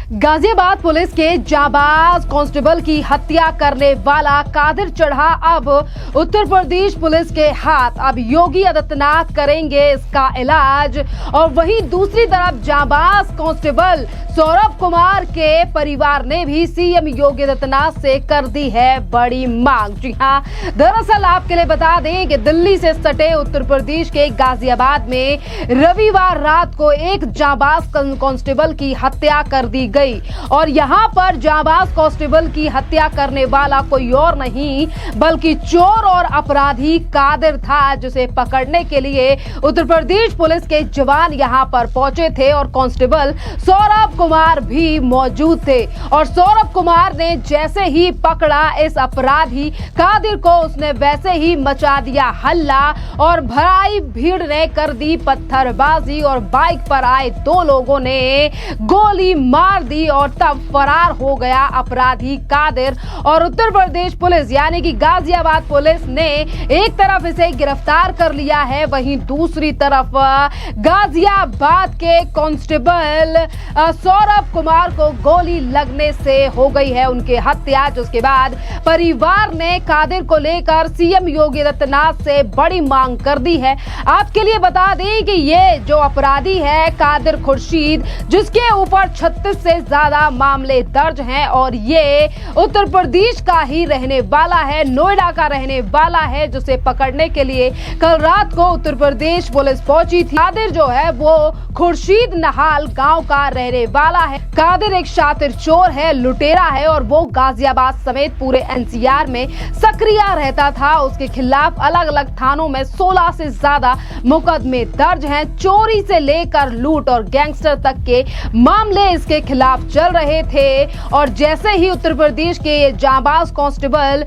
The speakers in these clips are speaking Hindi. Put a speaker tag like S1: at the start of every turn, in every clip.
S1: गाजियाबाद पुलिस के जाबाज कांस्टेबल की हत्या करने वाला कादिर चढ़ा अब उत्तर प्रदेश पुलिस के हाथ। अब योगी आदित्यनाथ करेंगे इसका इलाज। और वहीं दूसरी तरफ जाबाज कांस्टेबल सौरभ कुमार के परिवार ने भी सीएम योगी आदित्यनाथ से कर दी है बड़ी मांग। जी हां, दरअसल आपके लिए बता दें कि दिल्ली से सटे उत्तर प्रदेश के गाजियाबाद में रविवार रात को एक जाबाज कांस्टेबल की हत्या कर दी गई। और यहां पर जाबाज कांस्टेबल की हत्या करने वाला कोई और नहीं बल्कि चोर और अपराधी कादिर था, जिसे पकड़ने के लिए उत्तर प्रदेश पुलिस के जवान यहां पर पहुंचे थे और कांस्टेबल सौरभ कुमार भी मौजूद थे। और सौरभ कुमार ने जैसे ही पकड़ा इस अपराधी कादिर को, उसने वैसे ही मचा दिया हल्ला और भराई भीड़ ने कर दी पत्थरबाजी और बाइक पर आए दो लोगों ने गोली मार दी और तब फरार हो गया अपराधी कादिर। और उत्तर प्रदेश पुलिस यानी कि गाजियाबाद पुलिस ने एक तरफ इसे गिरफ्तार कर लिया है, वहीं दूसरी तरफ गाजियाबाद के कांस्टेबल सौरभ कुमार को गोली लगने से हो गई है उनकी हत्या। जिसके बाद परिवार ने कादिर को लेकर सीएम योगी आदित्यनाथ से बड़ी मांग कर दी है। आपके लिए बता दें कि ये जो अपराधी है कादिर खुर्शीद, जिसके ऊपर 36 से ज्यादा मामले दर्ज हैं और ये उत्तर प्रदेश का ही रहने वाला है, नोएडा का रहने वाला है, जिसे पकड़ने के लिए कल रात को उत्तर प्रदेश पुलिस पहुंची थी। कादिर जो है वो खुर्शीद नहाल गांव का रहने वाला है। कादिर एक शातिर चोर है, लुटेरा है और वो गाजियाबाद समेत पूरे एनसीआर में सक्रिय रहता था। उसके खिलाफ अलग अलग थानों में 16 से ज्यादा मुकदमे दर्ज हैं। चोरी से लेकर लूट और गैंगस्टर तक के मामले इसके खिलाफ चल रहे थे। और जैसे ही उत्तर प्रदेश के जाबाज कांस्टेबल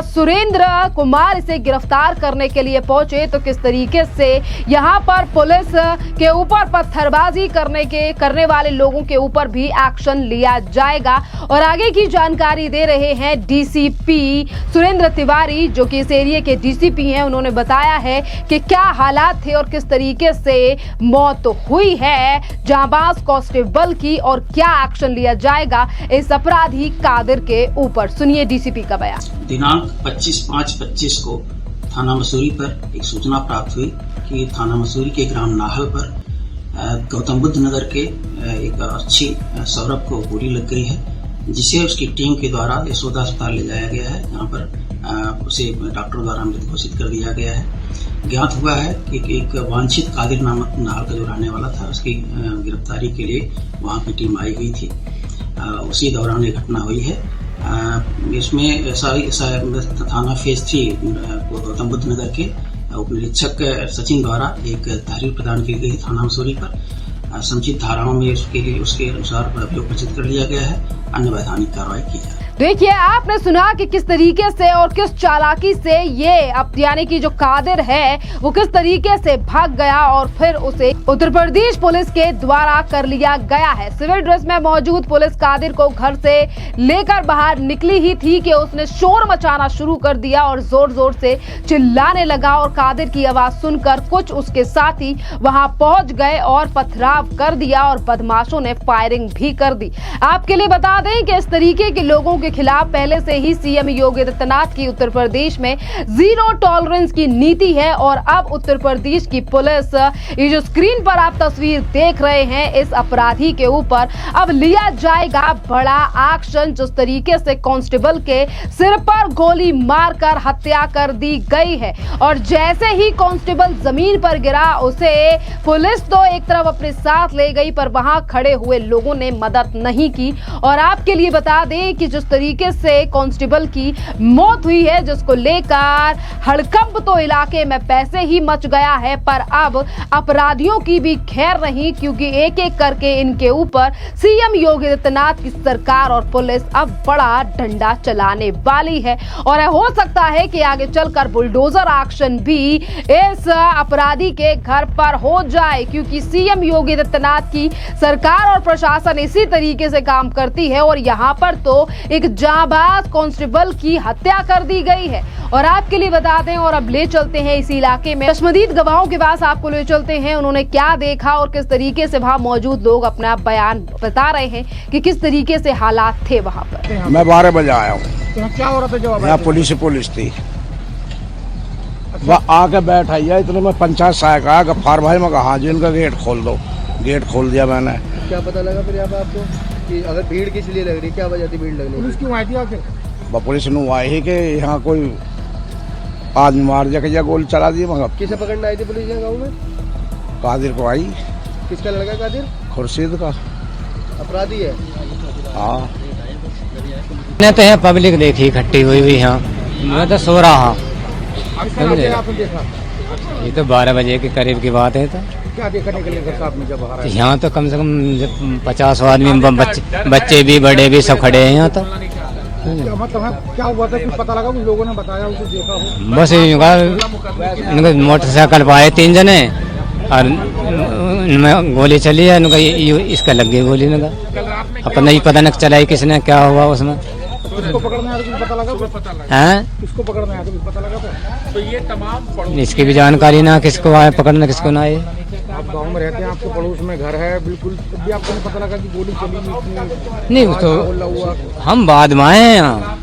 S1: सुरेंद्र कुमार इसे गिरफ्तार करने के लिए पहुंचे तो किस तरीके से यहां पर पुलिस के ऊपर पत्थरबाजी करने वाले लोगों के ऊपर भी एक्शन लिया जाएगा। और आगे की जानकारी दे रहे हैं डीसीपी सुरेंद्र तिवारी, जो कि इस एरिया के डीसीपी हैं। उन्होंने बताया है कि क्या हालात थे और किस तरीके से मौत हुई है जाबाज कांस्टेबल की और क्या एक्शन लिया जाएगा इस अपराधी कादिर के ऊपर। सुनिए डीसीपी का बयान।
S2: दिनांक 25/5/25 को थाना मसूरी पर एक सूचना प्राप्त हुई कि थाना मसूरी के ग्राम नाहल पर गौतम बुद्ध नगर के एक अच्छी सौरभ को गोली लग गई है, जिसे उसकी टीम के द्वारा यशोदा अस्पताल ले जाया गया है, जहां पर उसे डॉक्टर द्वारा मृत घोषित कर दिया गया है। ज्ञात हुआ है कि एक वांछित कादिर नामक नाहल का जो रहने वाला था, उसकी गिरफ्तारी के लिए वहां की टीम आई हुई थी। उसी दौरान ये घटना हुई है। इसमें थाना फेज 3 गौतम बुद्ध नगर के उप निरीक्षक सचिन द्वारा एक तहरीर प्रदान की गई थाना मसूरी पर। समुचित धाराओं में उसके अनुसार अभियोग प्रचित कर लिया गया है। अन्य वैधानिक कार्रवाई की जाए।
S1: देखिए, आपने सुना कि किस तरीके से और किस चालाकी से ये अब यानी कि जो कादिर है वो किस तरीके से भाग गया और फिर उसे उत्तर प्रदेश पुलिस के द्वारा कर लिया गया है। सिविल ड्रेस में मौजूद पुलिस कादिर को घर से लेकर बाहर निकली ही थी कि उसने शोर मचाना शुरू कर दिया और जोर जोर से चिल्लाने लगा। और कादिर की आवाज सुनकर कुछ उसके साथी वहां पहुंच गए और पथराव कर दिया और बदमाशों ने फायरिंग भी कर दी। आपके लिए बता दें कि इस तरीके के लोगों के खिलाफ पहले से ही सीएम योगी आदित्यनाथ की उत्तर प्रदेश में जीरो टॉलरेंस की नीति है। और अब उत्तर प्रदेश की पुलिस, ये जो स्क्रीन पर आप तस्वीर देख रहे हैं, इस अपराधी के ऊपर अब लिया जाएगा बड़ा एक्शन। जिस तरीके से कांस्टेबल के सिर पर गोली मारकर हत्या कर दी गई है और जैसे ही कांस्टेबल जमीन पर गिरा उसे पुलिस तो एक तरफ अपने साथ ले गई, पर वहां खड़े हुए लोगों ने मदद नहीं की। और आपके लिए बता दें कि जिस तरीके से कांस्टेबल की मौत हुई है, जिसको लेकर हड़कंप तो इलाके में पैसे ही मच गया है, पर अब अपराधियों की भी खैर नहीं, क्योंकि एक एक करके इनके ऊपर सीएम योगी आदित्यनाथ की सरकार और पुलिस अब बड़ा डंडा चलाने वाली है। और हो सकता है कि आगे चलकर बुलडोजर एक्शन भी इस अपराधी के घर पर हो जाए, क्योंकि सीएम योगी आदित्यनाथ की सरकार और प्रशासन इसी तरीके से काम करती है। और यहाँ पर तो एक एक जांबाज कांस्टेबल की हत्या कर दी गई है। और आपके लिए बता दें और अब ले चलते हैं इसी इलाके में चश्मदीद गवाहों के पास, आपको ले चलते हैं उन्होंने क्या देखा और किस तरीके से वहां मौजूद लोग अपना बयान बता रहे हैं कि किस तरीके से हालात थे वहां पर।
S3: मैं 12 बजे आया हूँ।
S4: तो क्या हो रहा था जब
S3: यहाँ पुलिस थी, वह आके बैठा है। इतने में पंचायत सहायक आया, गफ्फार भाई, मैं कहा हाँ जी इनका गेट खोल दो। गेट खोल दिया मैंने।
S4: क्या पता लगा फिर यहाँ पे आपको कि अगर भीड़ किस लिए लग रही, क्या वजह थी भीड़ लगने? पुलिस क्यों आई थी आखिर?
S3: पुलिस ने आई ही कि यहाँ कोई आदमी मार दिया कि गोली चला दी। मगर
S4: किसे पकड़ने आई थी पुलिस यहाँ गाँव में?
S3: कादिर को आई।
S4: किसका लड़का कादिर?
S3: खुर्शीद का।
S4: अपराधी है?
S3: हाँ
S5: ने तो है पब्लिक देखी इकट्ठी हुई भी। हाँ मैं तो सो रहा।
S4: आपने देखा?
S5: ये तो 12 बजे के करीब की बात है। तो
S4: क्या देखने के लिए घर साहब में जब आ रहा है?
S5: यहाँ तो कम से कम 50 आदमी, बच्चे भी बड़े भी सब खड़े हैं यहाँ। तो
S4: क्या मतलब क्या हुआ था, कुछ पता लगा? कुछ लोगों ने बताया, उसे देखा हो?
S5: बस इनका मोटरसाइकिल पर आए 3 जने और इनमें गोली चली है। इनका इसका लग गई गोली। इनका अपना ही पता नहीं चला किसने, क्या हुआ उसमें।
S4: किसको पकड़ने आया कुछ पता लगा?
S5: हैं
S4: किसको पकड़ने आया कुछ पता लगा था? तो ये तमाम
S5: इसकी भी जानकारी ना, किसको आए पकड़ना किसको ना आए।
S4: आप गांव में रहते हैं, आपके पड़ोस में घर है बिल्कुल, तब भी आपको नहीं पता लगा कि गोली चली?
S5: नहीं तो हम बाद में आए हैं यहाँ।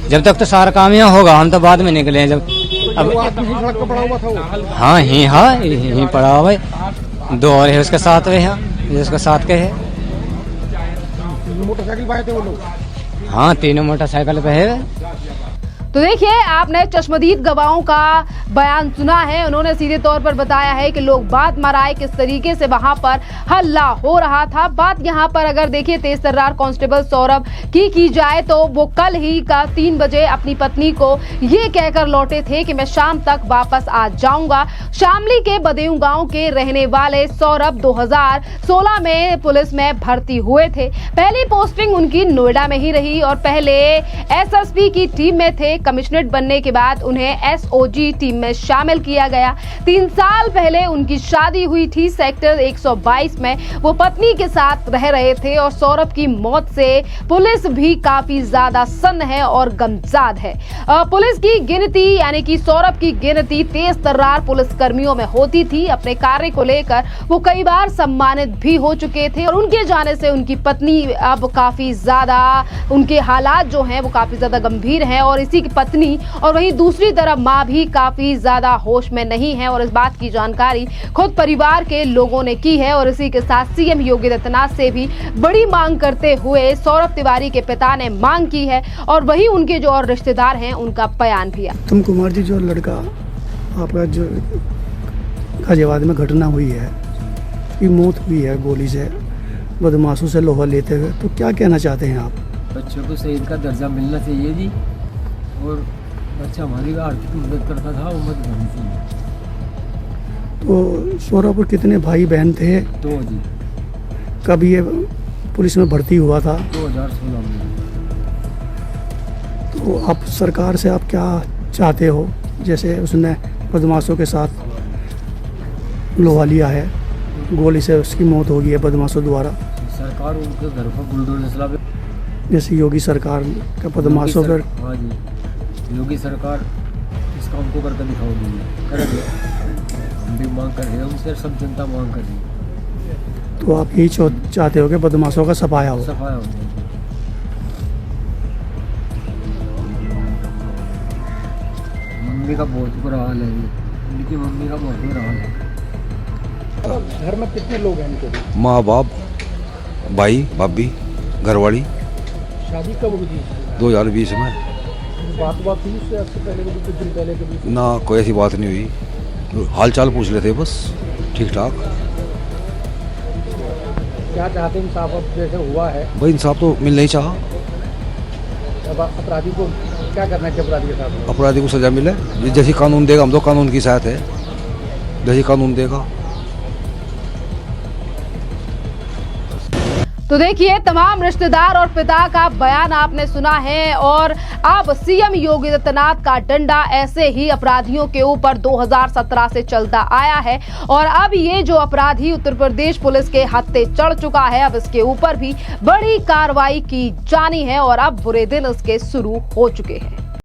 S5: जब तक तो सारा काम यहाँ होगा, हम तो बाद में निकले हैं। जब अब
S4: सड़क पर पड़ा हुआ था वो?
S5: हाँ यहीं पड़ा हुआ है। 2 और है उसके साथ में, है उसके साथ के है।
S4: मोटरसाइकिल पे आए थे वो लोग?
S5: हाँ 3 मोटरसाइकिल पे है।
S1: तो देखिए, आपने चश्मदीद गवाहों का बयान सुना है। उन्होंने सीधे तौर पर बताया है कि लोग बात मराए, किस तरीके से वहां पर हल्ला हो रहा था। बात यहां पर अगर देखिए तेज तर्रार कांस्टेबल सौरभ की जाए तो वो कल ही का 3 बजे अपनी पत्नी को ये कहकर लौटे थे कि मैं शाम तक वापस आ जाऊंगा। शामली के बदेऊ गांव के रहने वाले सौरभ 2016 में पुलिस में भर्ती हुए थे। पहली पोस्टिंग उनकी नोएडा में ही रही और पहले SSP की टीम में थे। कमिश्नरेट बनने के बाद उन्हें SOG टीम में शामिल किया गया। 3 साल पहले उनकी शादी हुई थी सेक्टर 122 में। वो पत्नी के साथ रह रहे थे और सौरभ की मौत से पुलिस भी काफी ज्यादा सन्न है और गमजाद है। पुलिस की गिनती यानी कि सौरभ की गिनती तेज तर्रार पुलिस कर्मियों में होती थी। अपने कार्य को लेकर वो कई बार सम्मानित भी हो चुके थे और उनके जाने से उनकी पत्नी अब काफी ज्यादा, उनके हालात जो हैं वो काफी ज्यादा गंभीर हैं और इसी की पत्नी और वहीं दूसरी तरफ मां भी काफी ज्यादा होश में नहीं है। और इस बात की जानकारी खुद परिवार के लोगों ने की है और इसी के साथ सीएम योगी आदित्यनाथ से भी बड़ी मांग करते हुए सौरभ तिवारी के पिता ने मांग की है और वहीं उनके जो और रिश्तेदार हैं उनका बयान भी है।
S6: उत्तम कुमार जी, जो लड़का आपका जो गाजियाबाद में घटना हुई है, की मौत हुई है गोली से, बदमाशों से लोहा लेते हुए, तो क्या कहना चाहते हैं आप?
S7: बच्चों को शहीद का दर्जा मिलना चाहिए जी। और बच्चा हमारी आर्थिक मदद करता था, वो मदद होनी चाहिए।
S6: तो सौरभ पर कितने भाई बहन थे?
S7: 2 जी।
S6: कब ये पुलिस में भर्ती हुआ था?
S7: 2016 में।
S6: तो आप सरकार से आप क्या चाहते हो? जैसे उसने बदमाशों के साथ लोहा लिया है, गोली से उसकी मौत हो गई है बदमाशों द्वारा।
S7: सरकार उनके घर पर बुलडोजर चला,
S6: जैसे योगी सरकार का बदमाशों पर।
S7: हाँ जी, योगी सरकार इस काम को करके दिखाओगी, करेंगे। हम भी मांग कर रहे हैं उनसे, सब जनता मांग कर रही है।
S6: तो आप यही चाहते हो कि बदमाशों का सफाया हो?
S7: सफाया हो जाए। मम्मी का बहुत बुरा हाल है, उनकी मम्मी का बहुत बुरा हाल है।
S4: घर में कितने लोग हैं इनके?
S8: माँ बाप, भाई भाभी, घरवाली।
S4: शादी कब हुई थी?
S8: 2020 में।
S4: बात हुई उससे आपसे पहले, कुछ दिन पहले कभी?
S8: ना कोई ऐसी बात नहीं हुई, हाल चाल पूछ लेते बस, ठीक ठाक।
S4: क्या चाहते हैं इंसाफ अब जैसे हुआ है?
S8: भाई इंसाफ तो मिलना ही चाहा।
S4: अब अपराधी को क्या करना चाहिए? अपराधी के साथ
S8: अपराधी को सजा मिले, जैसी कानून देगा, हम तो कानून की साथ है, जैसी कानून देगा।
S1: तो देखिए, तमाम रिश्तेदार और पिता का बयान आपने सुना है और अब सीएम योगी आदित्यनाथ का डंडा ऐसे ही अपराधियों के ऊपर 2017 से चलता आया है और अब ये जो अपराधी उत्तर प्रदेश पुलिस के हत्थे चढ़ चुका है, अब इसके ऊपर भी बड़ी कार्रवाई की जानी है और अब बुरे दिन इसके शुरू हो चुके हैं।